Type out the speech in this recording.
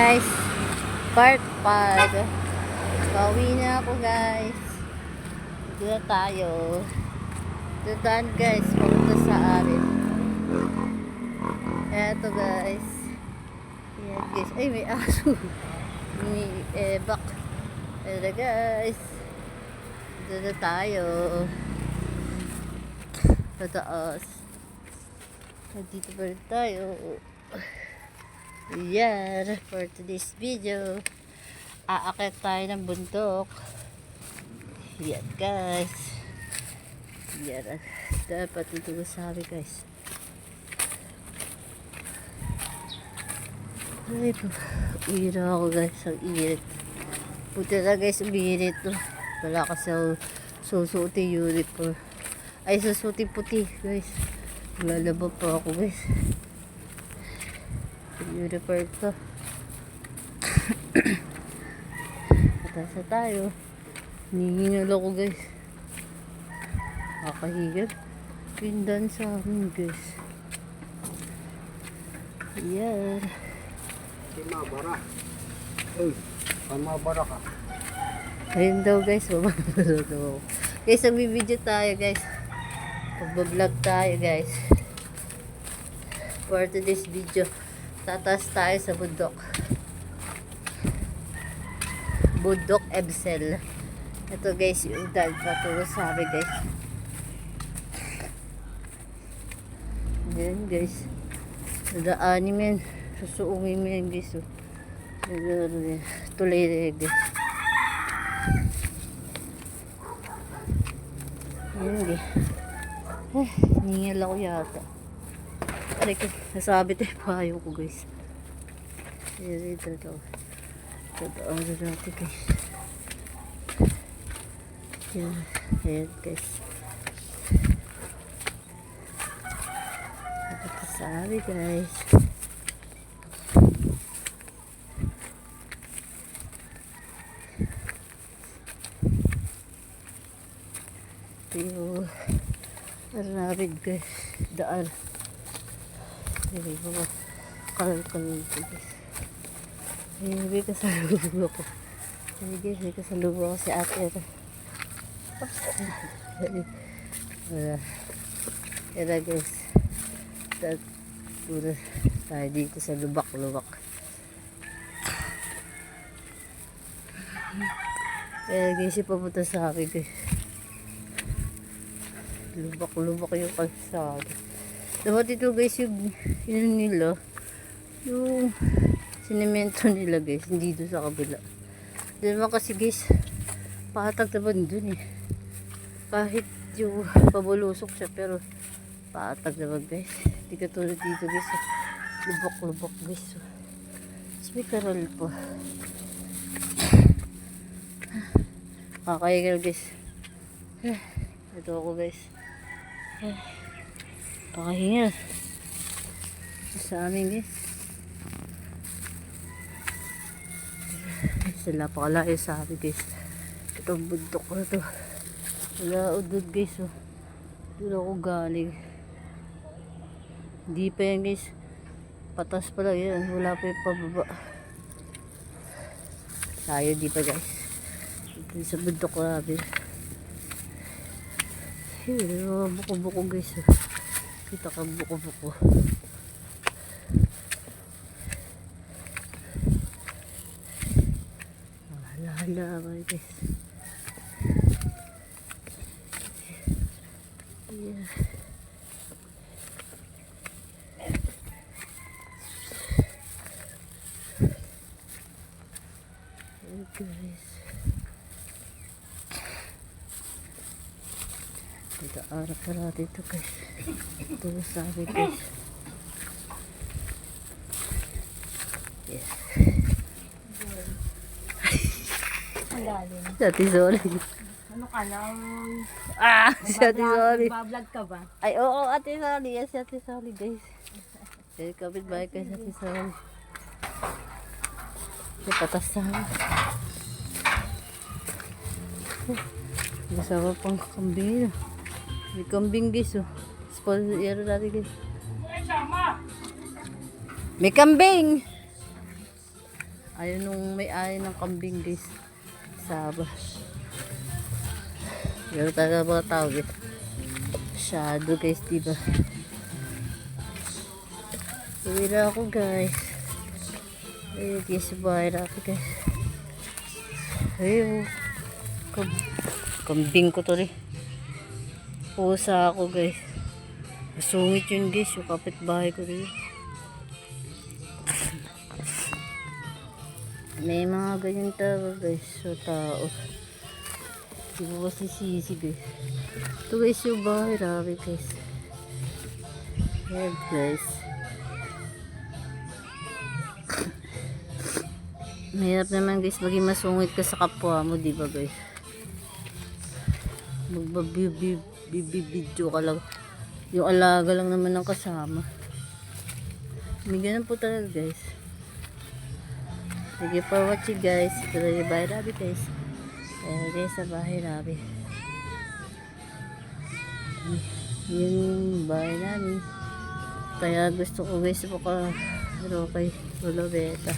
Guys, part 5. Pauwi na ako guys. Dito na tayo. Dadaan guys, papunta sa arin. Eto guys. Ayan guys. Ay, may aso. May ebak. Eto guys. Dito na tayo. Tataas. Dito pa rin tayo. Yan, for today's video, aakit tayo ng bundok. Yan guys. Yan, dapat ito sabi guys. Ay po, uwi na ako guys, ang init. Puti na guys, umiinit no. Wala kasi susuotin uniform. Ay, susuotin puti guys. Lalaba pa ako guys. Uniform to. Patasa tayo. Hihingal ako guys. Kakahigal. Pindan sa amin guys. Yan. Mabara. Uy, mabara ka. Ayun daw guys. Mababara daw. Guys, nagbibideo tayo guys. Magbablog tayo guys. For today's video, tatas tayo sa bundok. Bundok Ebsel. Ito guys, yung dad patulog sa amin guys. Ayan guys. Nadaanin mo yan. Susuungin mo yan guys. Tulay na yan guys. Ayan guys. Ningal ako yata. Aray ko, nasabit eh payo ko guys. Ayan, ito. Tadaan na natin guys. Ayan guys. Ito sabi guys. Ito yung namin guys. Daan. Hindi mga kalal-kalal ko guys. May kasalubong ako. Hindi guys, may kasalubong ako si ate. Oops. Wala guys. Pura tayo dito sa lubak-lubak. Guys, ipapunta sa akin guys. Lubak-lubak yung kalsada. Dapat ito guys yung yun nila. Yung sinemento nila guys. Hindi doon sa kabila. Diba kasi guys, patag naman dun eh. Kahit yung pabulusok siya pero patag naman guys. Hindi katulad dito guys. Lubak-lubak guys. Tapos may karol po. Kakayagal guys. Ito ako guys. Pakahinga sa amin guys. Sila pakalayo sa amin guys. Itong bundok na to. Wala udod guys. Oh. Doon ako galing. Hindi pa yan guys. Patas pa lang yan. Wala pa yung pababa. Tayo di pa guys. Ito sa bundok namin. Buko-buko guys. Kita ka buko-buko. Hala-hala guys. Yeah. Hey guys. Arap pa natin ito guys. Ito sa akin guys. Yes. Ang lalim. Ate sorry. Ano ka lang? Si ate sorry. Bablog ka ba? Ay oo ate sorry. Yes ate sorry guys. Kaya kapit bahay guys ate sorry. May patas sa akin. Masama pang kambing. May kambing guys oh. Sponsor natin guys. May kambing! Ayaw nung may-ari ng kambing guys. Saba. Pero talaga mga tawag eh. Shadow guys, diba? Uwi na ako guys. Ayun guys, bahay na ako guys. Ayun. Kambing ko to rin. Pusa ako guys. Masungit yun guys, yung kapitbahay ko rin. May mga ganyan tao guys, so tao. Hindi ko kasi sisi guys. Ito guys yung bahay namin guys. Ayan guys. Mahirap naman guys maging masungit ka sa kapwa mo, di ba guys? Magbabibidyo ka lang. Yung alaga lang naman ang kasama. May ganun po talaga guys. Thank you for watching guys. Ito na yung bahay namin guys. Ayan guys sa bahay namin. Yung bahay namin. Kaya gusto ko guys kay Lolo Beta.